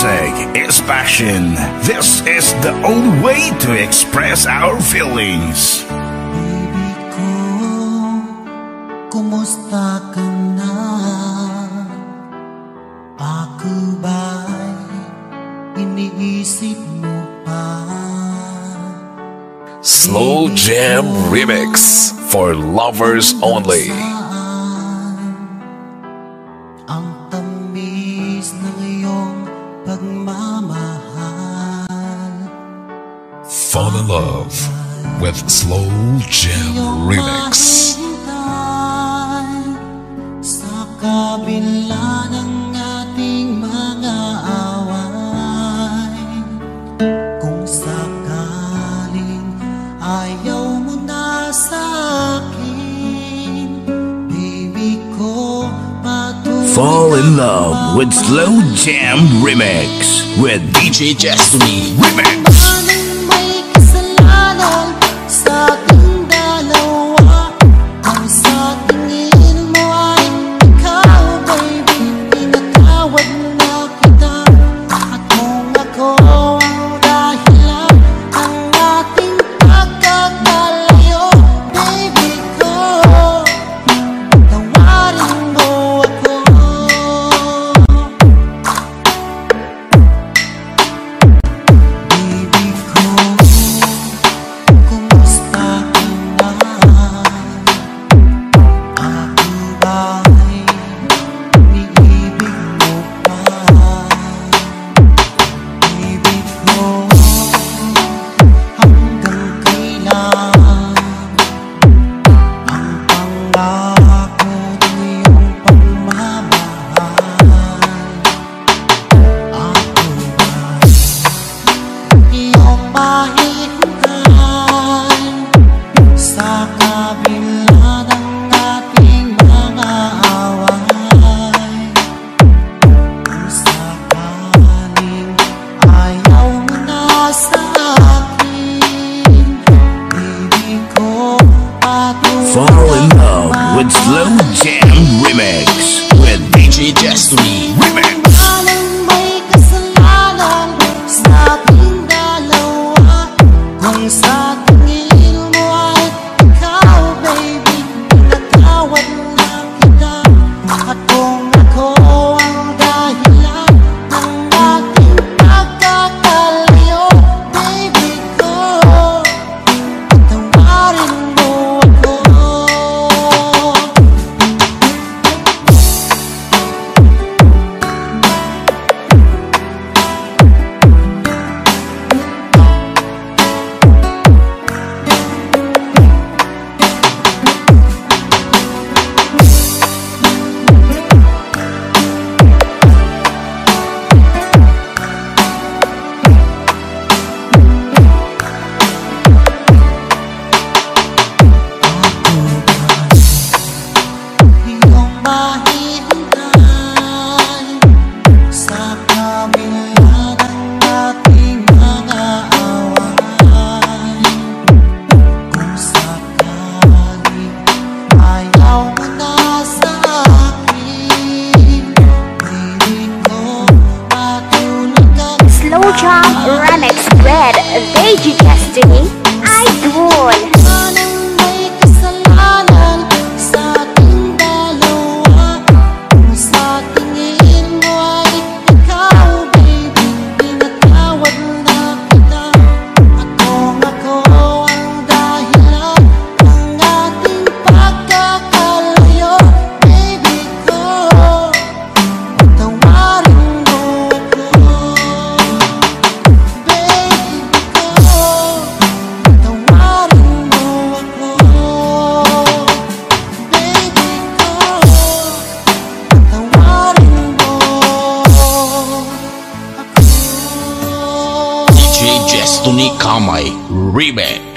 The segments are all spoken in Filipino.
Music is passion. This is the only way to express our feelings. Baby ko, kumusta ka na? Ako ba'y iniisip mo pa? Slow Jam Remix for lovers only. Ang tamis ng iyong pagmamahal. Fall in love with Slow Jam Remix. Sa kabila ng ating mga away, kung sakaling ayaw mo na sa akin, baby ko, Fall in love with Slow Jam Remix with DJ Destiny Remix. Anong may kasalanan sa ating dalawa? Ang sa tingin mo ay ikaw, baby, pinatawad na kita. At kung ako ang dahilan ng ating pagkakalayo, baby ko, tawarin mo ako. Baby ko, kumusta ka na? Ako ba'y iniibig mo pa? Baby ko, hanggang kailan ang pangako ng iyong pagmamahal? Ako ba'y iyong mahihintay sa kabila ng ating mga away? Kung sakaling ayaw mo na sa akin, baby ko, Fall in love with Slow Jam Remix with DJ Destiny Remix. Anong may kasalanan sa ating dalawa? Kung sa tingin mo ay ikaw, baby, pinatawad na kita. At kung ako ang dahilan ng ating pagkakalayo, baby ko, tawarin mo ako. Iyong mahihintay sa kabila ng ating mga away. Kung sakaling ayaw mo na sa akin, baby ko, matulog ka na. Slow Jam Remix with DJ Destiny Idol. Anong may kasalanan sa ating dalawa? Kung sa tingin mo ay ikaw, baby, pinatawad na kita. At kung ako ang dahilan ng ating pagkakalayo, baby ko, tawarin mo ako. Baby ko, tawarin mo ako. Baby ko, tawarin mo ako. DJ Destiny Kamay Remix.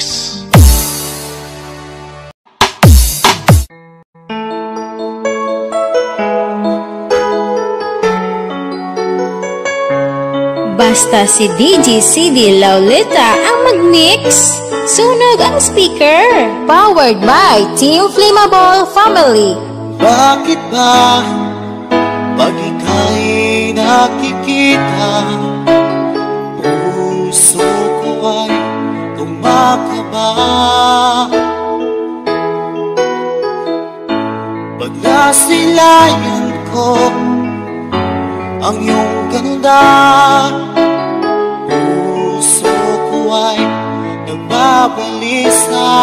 Basta si DJ CD Laulita ang mag-mix. Sunog ang speaker. Powered by Team Flammable Family. Bakit ba pag ika'y nakikita, puso ko ay kumakaba. Pag nasilayan ko ang iyong ganda, puso ko ay nagbabalisa.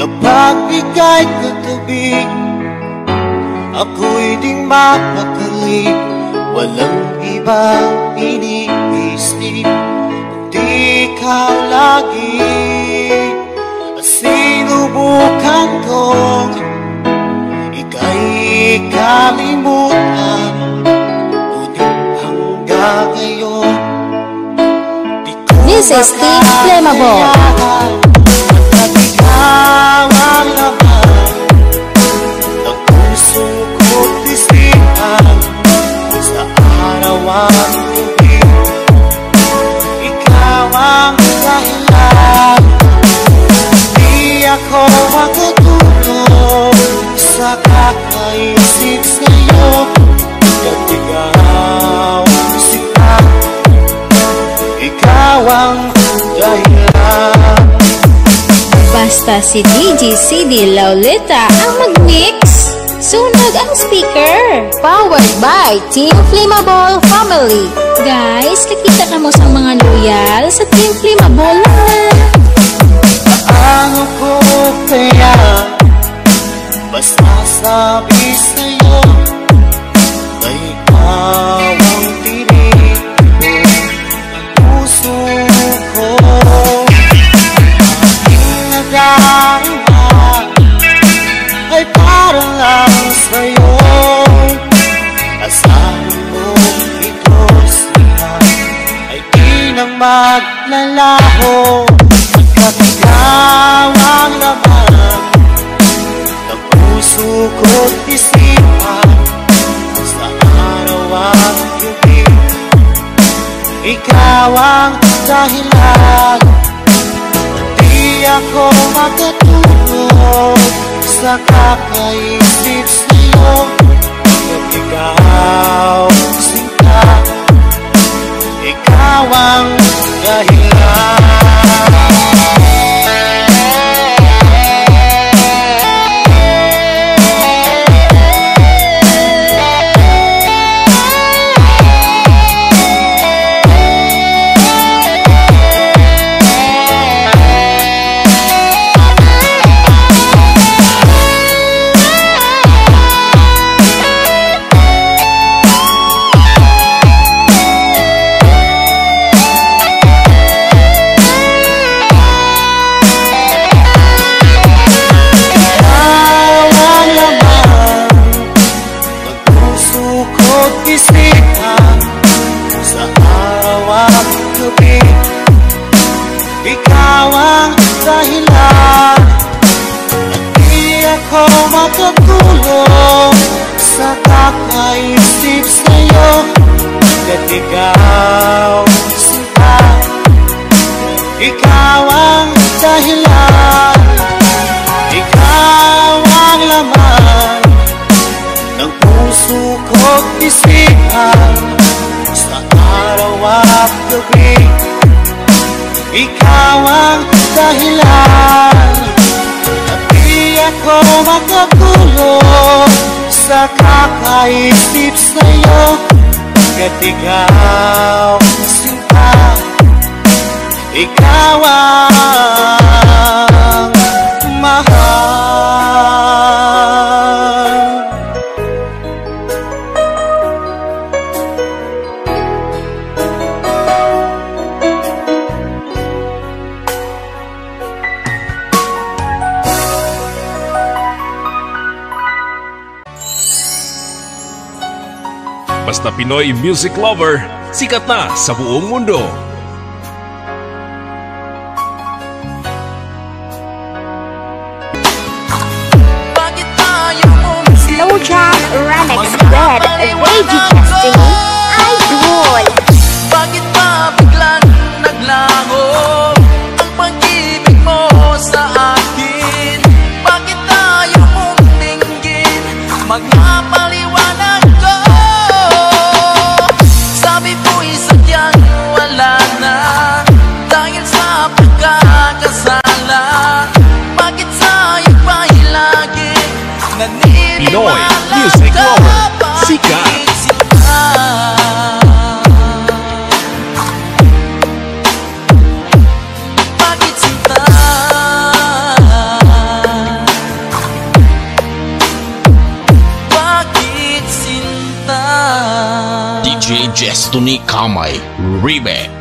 Kapag ika'y katabi, ako'y di mapakali. Walang ibang iniisip, kundi ikaw lagi. At sinubukan kong ika'y kalimutan, ngunit hanggang ngayon di ko This is Team Flammable. At ikaw ang laman ng puso ko't isipan. Sa araw at gabi, ikaw ang dahilan. Di ako matutulog sa kakaisip sa'yo. At ikaw ang sila, ikaw ang dahilan. Basta si DJ CD Lauleta ang mag-mix. Sunog ang speaker. Powered by Team Flammable Family. Guys, kakita ka mo sa mga loyal sa Team Flammable na. Paano ko kaya basta sabi sa'yo na ikaw ang tinig ng puso ko? Aking nagdarama ay parang lang sa'yo. Asahan mo ito siya ay di nang maglalaho. At ikaw ang laman ng puso ko't isipan. Sa araw at gabi, ikaw ang dahilan. Di ako makatulog sa kakaisip sa'yo. At ikaw sinta, ikaw ang dahilan. Sa araw at gabi, ikaw ang dahilan. At di ako matutulog sa kakaisip sa'yo. At ikaw sinta, ikaw ang dahilan. Ikaw ang laman ng puso ko't isipan. Sa araw at gabi, ikaw ang dahilan. At di ako makatulog sa kakaisip sa'yo. At ikaw sinta, ikaw ang mahal. Basta Pinoy music lover, sikat na sa buong mundo. Slow Jam Remix with DJ Destiny, Idol. Bakit ba biglang naglaho ang pag-ibig mo sa akin? Bakit tayo mong dinggin magmamali music lover, sikat. Bakit sinta? Bakit sinta? DJ Destiny Kamay Remix.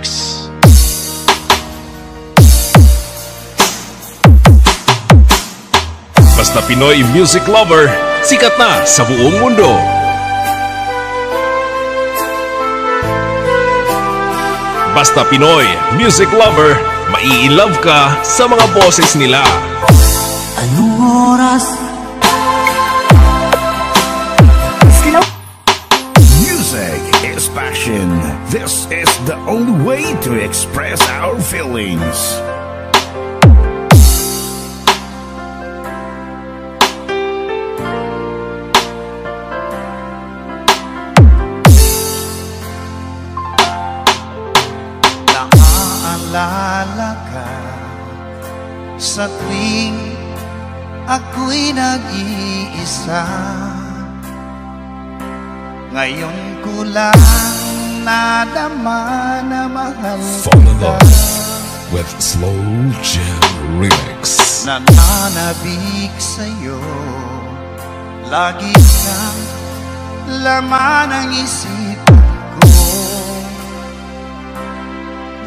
Basta Pinoy music lover, sikat na sa buong mundo. Basta Pinoy music lover, mai-love ka sa mga boses nila. Anong oras? Slow Music is passion. This is the only way to express our feelings. Naaalala ka sa tuwing ako'y nag-iisa. Ngayon ko lang nadama na mahal Fall in kita. love with Slow Jam Remix. Nananabik sa'yo, lagi kang laman ang isipan ko.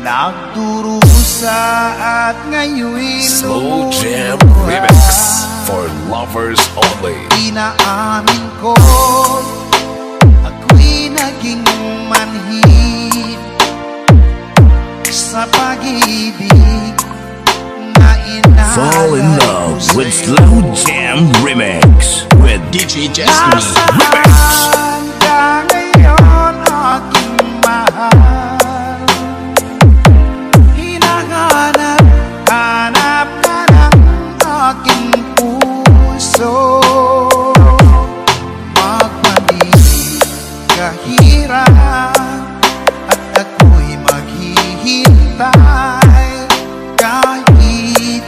Nagdurusa at ngayon'y Slow Jam lumuluha. Remix for lovers only. Inaamin ko, ako'y naging manhid sa pag-ibig na inalay Fall in love ko with sa'yo. Slow Jam Remix with DJ Destiny Remix. Nasaan ka ngayon, aking mahal? Hinahanap, hanap ka ng aking puso. Magbalik kahirap at ako'y maghihintay kahit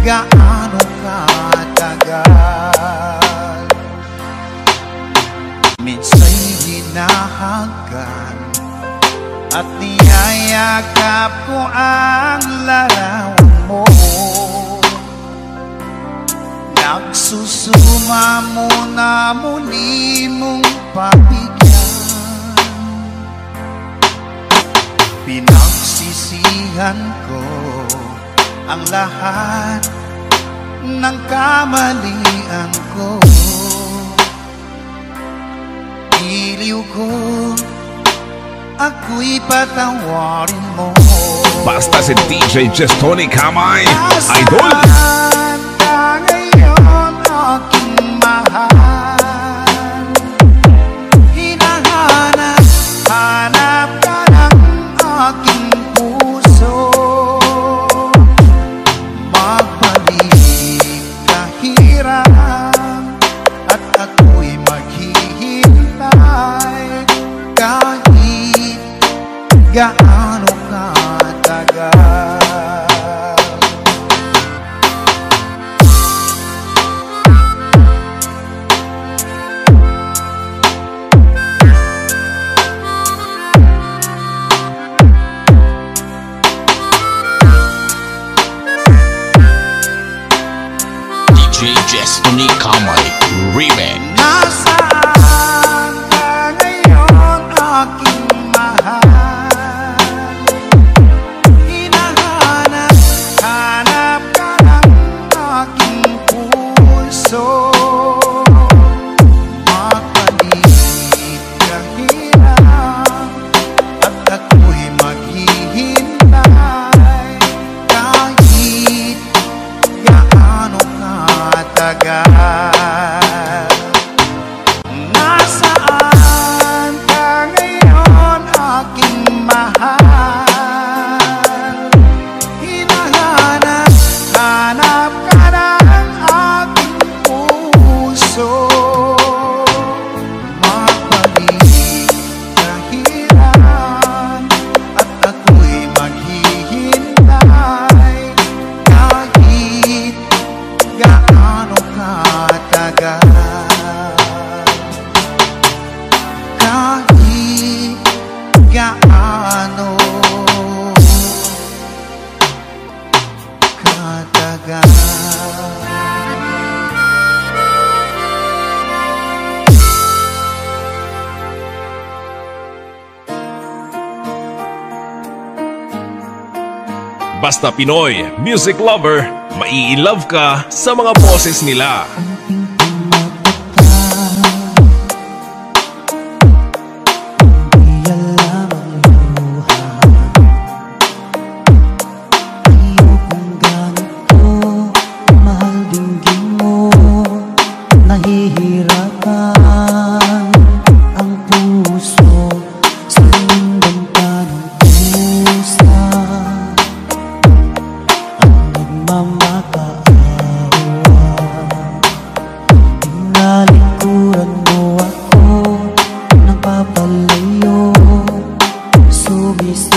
gaano katagal. Minsa'y hinahanggan at niyayakap ko ang larawan mo. Nagsusuma mo na muli mong pagbigyan. Pinagsisihan ko ang lahat ng kamalian ko. Iliw ko, ako'y patawarin mo. Basta si DJ Destiny Kamay, idol. Nasaan ka ngayon, aking mahal? Hinahanap, hanap ka ng aking puso. Magbalik kahirap at ako'y maghihintay kahit gaano katagal. DJ Destiny Kamay Remix. Nasaan ka ngayon, aking mahal? Hinahanap, hanap ka ng aking puso. Magbalik kahirap at ako'y maghihintay kahit gaano katagal. Nasaan ka ngayon, aking mahal? Hinahanap, hanap ka ng aking puso. Magbalik kahirap at ako'y maghihintay kahit gaano katagal. Basta Pinoy Music Lover, mai-love ka sa mga boses nila.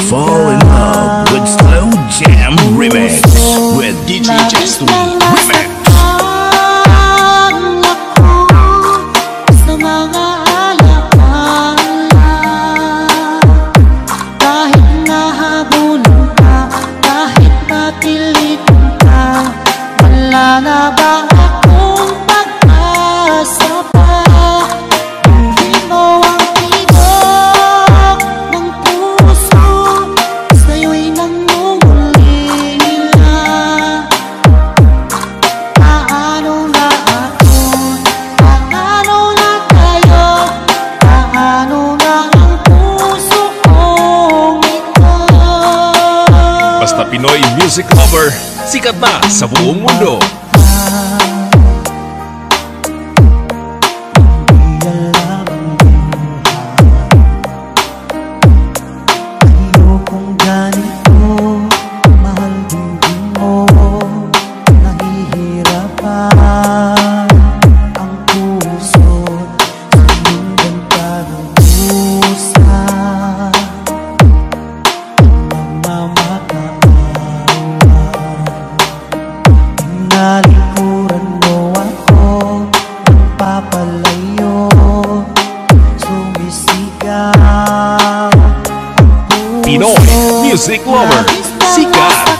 Fall in love with Slow Jam Remix with DJ Just Remix. Basta Pinoy Music Lover, sikat na sa buong mundo. Pinoy Music Lover, sikat.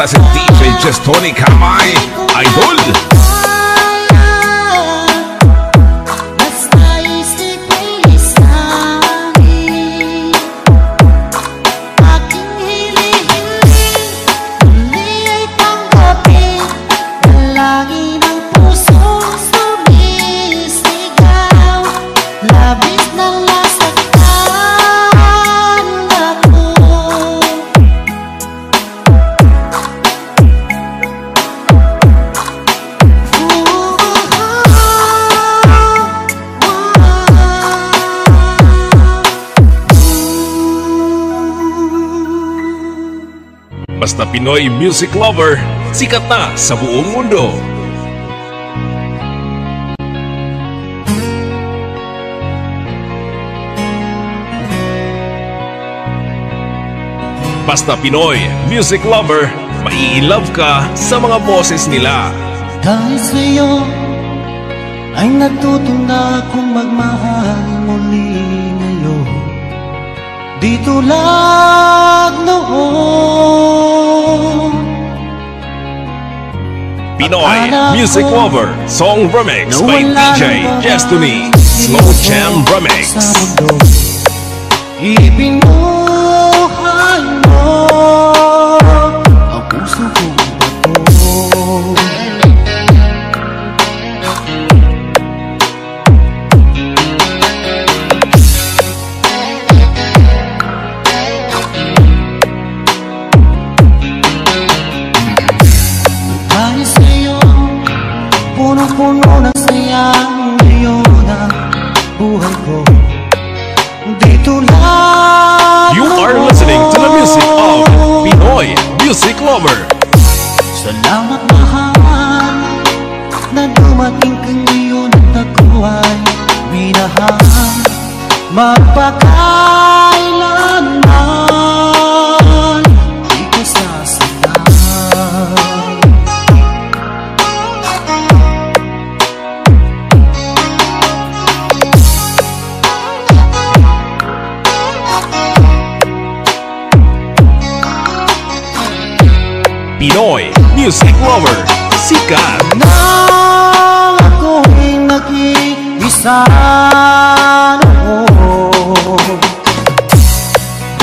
Basta si DJ Just Tony Kamay, idol. Basta Pinoy Music Lover, sikat na sa buong mundo. Basta Pinoy Music Lover, mai-love ka sa mga boses nila. Dahil sa'yo ay natuto na akong magmahal muli ngayon. Di tulad noon. Pinoy Music Lover Song Remix by DJ Destiny Slow Jam Remix. Ibinuhay mo ang puso kong bato. puno ng saya ngayon ang buhay ko. Di tulad You are listening to the music of Pinoy Music Lover. Salamat mahal na dumating ka ngayon at ako ay minahal. Magpakailanman di ko sasaktan. Pinoy Music Lover, sikat. Nang ako'y nag-iisa noon,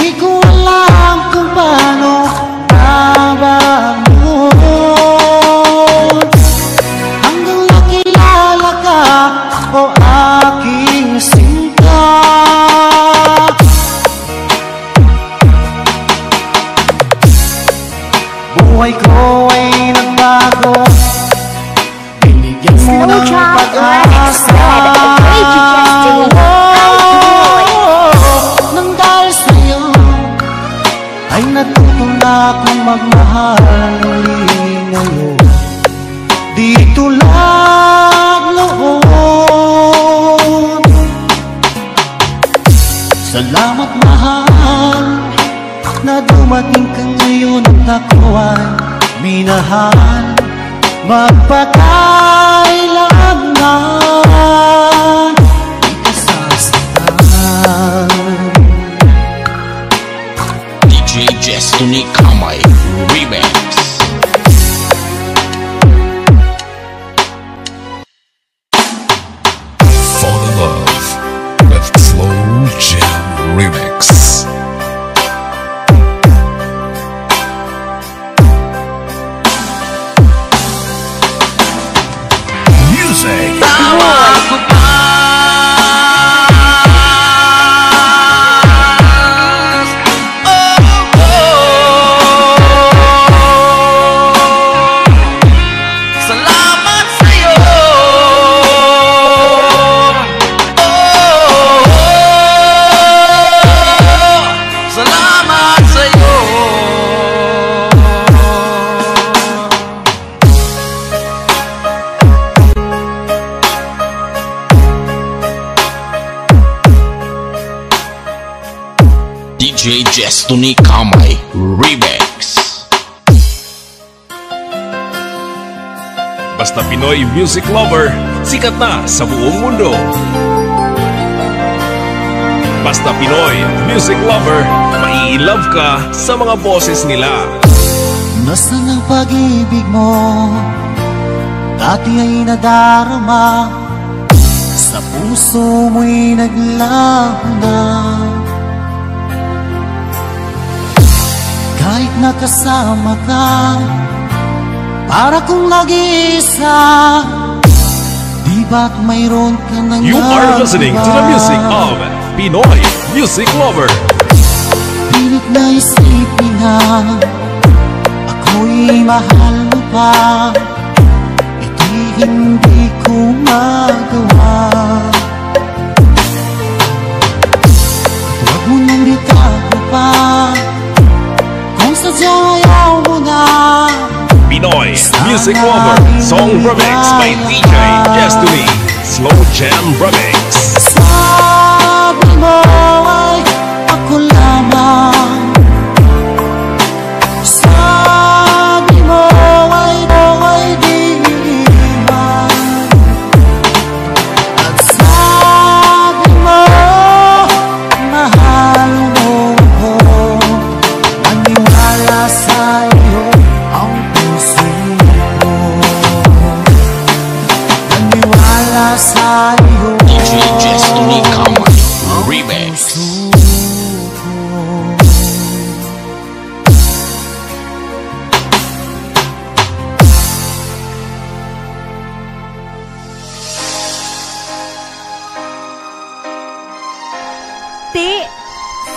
di ko alam kung paano babangon. Hanggang nakilala ka, o aking sinta. Buhay ko ay nagbago, binigyan mo ng pag-asa. Nang dahil sa'yo ay natuto na akong magmahal ulit ngayon. Di tulad noon. Salamat mahal na dumating ka ngayon at ako ay minahal. Magpakailanman di ka sasaktan. DJ Destiny Kamay Remix. Fall in love with Slow Jam Remix. Music. Tawa ko pa. Salamat sa'yo. Salamat sa'yo. DJ Destiny Kamay Remix. Basta Pinoy Music Lover, sikat na sa buong mundo. Basta Pinoy Music Lover, mai-love ka sa mga boses nila. Nasaan ang pag-ibig mo? Dati ay nadarama, sa puso mo'y naglaho na. Kahit nakasama ka, para kong nag-iisa. Di ba't mayroon ka nang You are listening to the music of Pinoy Music Lover. Pilit na isipin na ako'y mahal mo pa. Ito'y hindi ko magawa. Huwag mo nang ritago pa kung sadyang ayaw mo na. Pinoy Music Lover, song remix by DJ Destiny, Slow Jam Remix. Sabi mo ay ako lamang. Sabi mo ay di iwan. At sabi mo mahal mo ko. Maniwala sa'yo ang puso ko. Maniwala sa'yo DJ Destiny Kamay Remix.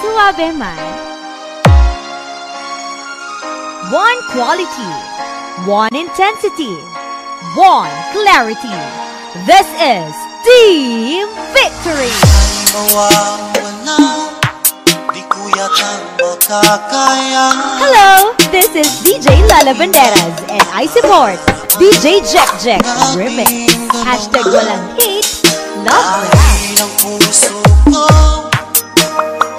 Suave man. One quality, one intensity, One Clarity. This is Team Victory. Hello, this is DJ Lala Banderas and I support DJ Jack Jack Remix. Hashtag walang hate, love rap. Ang puso ko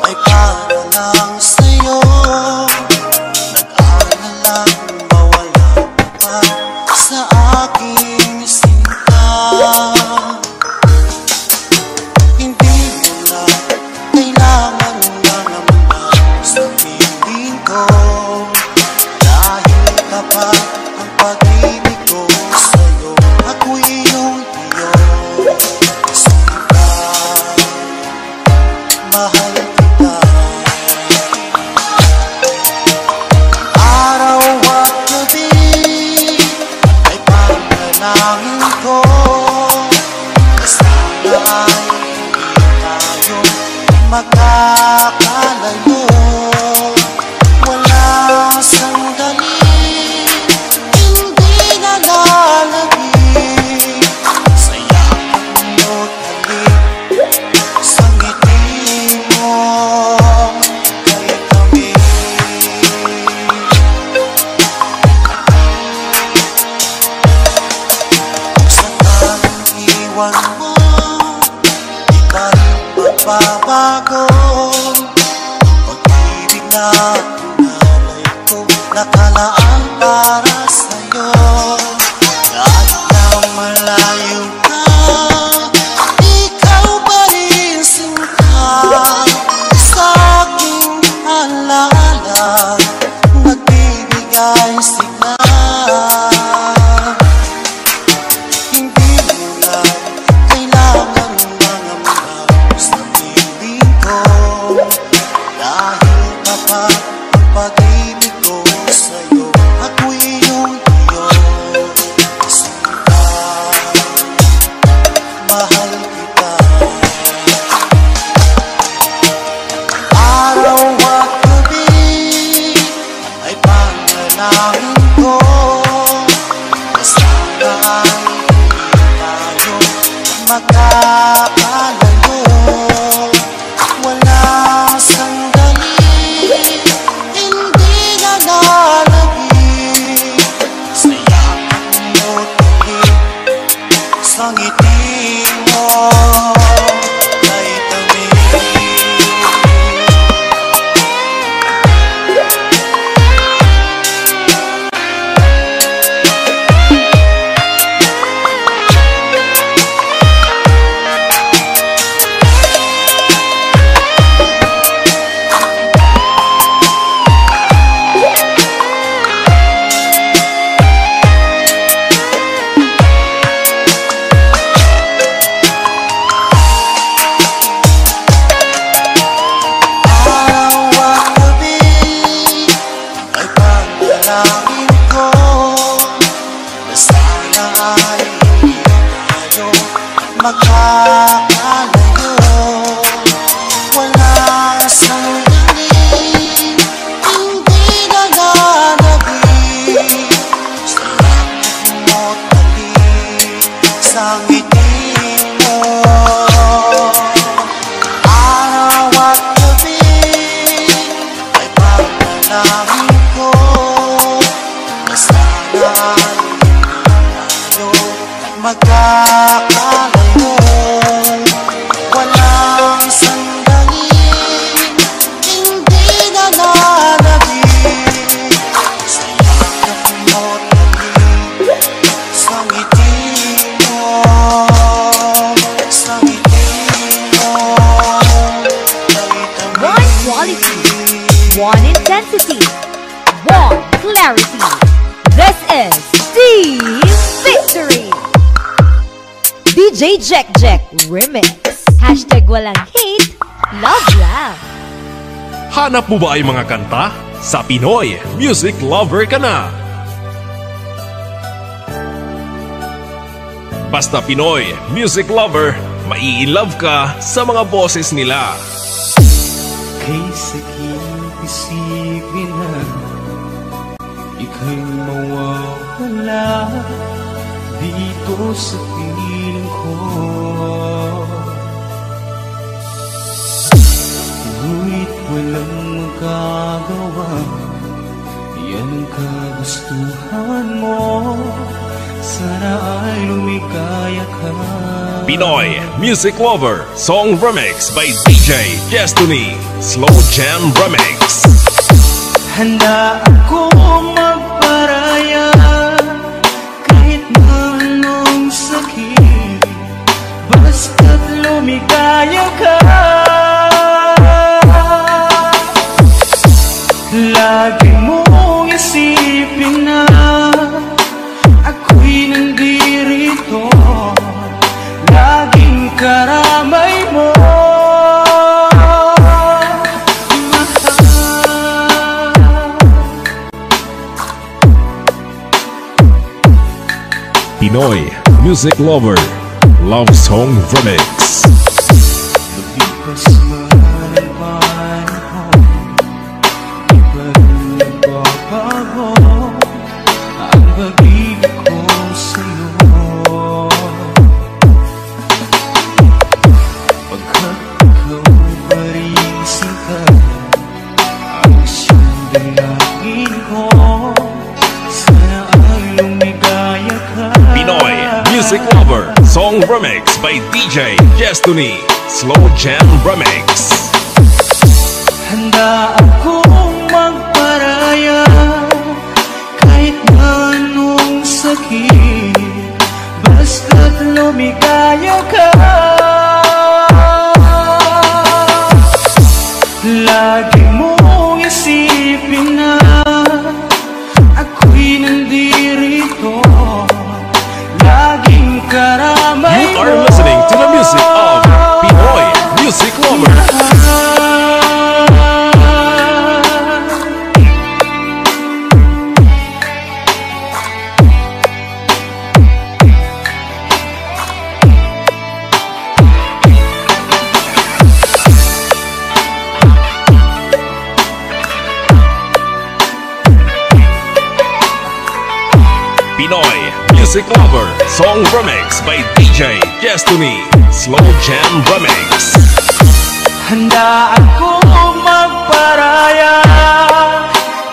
ay para lang sa'yo. Nag-aalalang mawala pa sa aking sinta. Hindi mo na kailangan na naman sa piling ko. Dahil kapag ang pag-ibig ko sa'yo, ako'y iyong iyo. Sinta, mahal kita. Araw at gabi ay panalangin ko. Sana ay hindi tayo magkakalayo. Wala sandali, hindi nalalagay. Sayang mo't halik sa ngiti mo kay kami. Sakaling iwan mo, di pa rin magbabago. Pag-ibig na pinalay ko, nakalaan para sa'yo. Kahit na malayo ka, ikaw pa rin sinta. Sa aking alaala, nagbibigay sigla. Hindi mo na kailangan mangamdam sa piling ko. Dahil kapag ang pag-ibig ko sa'yo, ako'y iyong iyo. Sinta, mahal kita. Araw at gabi ay panalangin ko. Na sana ay hindi tayo magkakalayo. Wala sandali, hindi nalalagay. Sayang mo't halik sa ngiti mo kay kami. Araw at gabi ay panalangin ko. Na sana ay hindi tayo magkakalayo. Wala sandali, hindi nalalagay. Sayang mo't halik sa ngiti mo. Araw at gabi ay panalangin ko. Na sana ay hindi tayo magkakalayo. Walang sandali, hindi nalalagay. Sayang mo't halik sa ngiti mo, sa ngiti mo kay kami. One Quality. One Intensity. One Clarity. This is Team Victory. DJ Jack Jack Remix. Hashtag walang hate, love love. Hanap mo ba ay mga kanta? Sa Pinoy Music Lover ka na. Basta Pinoy Music Lover, mai-love ka sa mga boses nila. Kay sakit-isipin na ika'y mawawala. dito sa piling ko. Ngunit walang magagawa, yan ang kagustuhan mo. Sana ay lumikaya ka. Pinoy Music Lover Song Remix by DJ Destiny Slow Jam Remix. Handa akong magparaya kahit na anong sakit, basta't lumikaya ka. Lagi mong isipin na ako'y nandirito, laging karamay mo. Pinoy Music Lover Love Song Remix. Lumipas man ang panahon, di pa rin nagbabago ang pag-ibig ko sa'yo. Pagkat ikaw pa rin sikat, ang siyang dalangin ko. Sana ay lumigaya ka. Pinoy Music Lover Song Remix by DJ Destiny Slow Jam Remix. Handa akong magparaya kahit na anong sakit, basta't lumigaya ka. Lagi mong isipin na ako'y nandirito, laging karamay You are listening to the music of Pinoy Music Lover. Pinoy Music Lover Song Remix by DJ Destiny Slow Jam Remix. Handa akong magparaya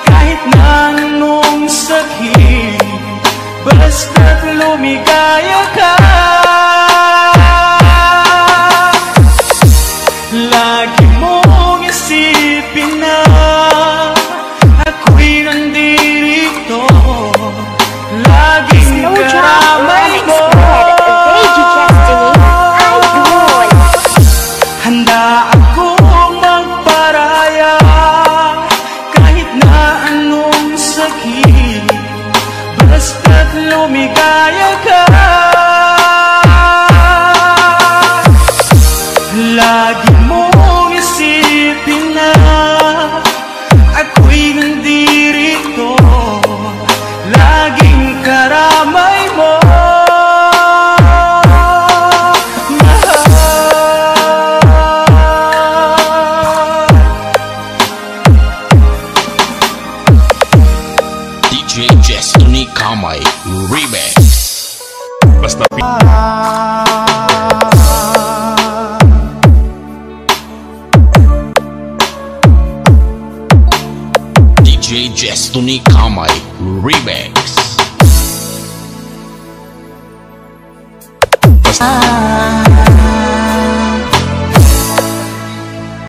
kahit na anong sakit, basta't lumigaya ka. Lagi mong isipin na ako'y nandirito, laging karamay mo. Handa akong magparaya kahit na anong sakit, basta't lumigaya ka. Lagi mong isipin na ako'y nandirito, laging karamay mo. DJ Destiny Kamay Remix. Basta DJ Destiny Kamay Remix. basta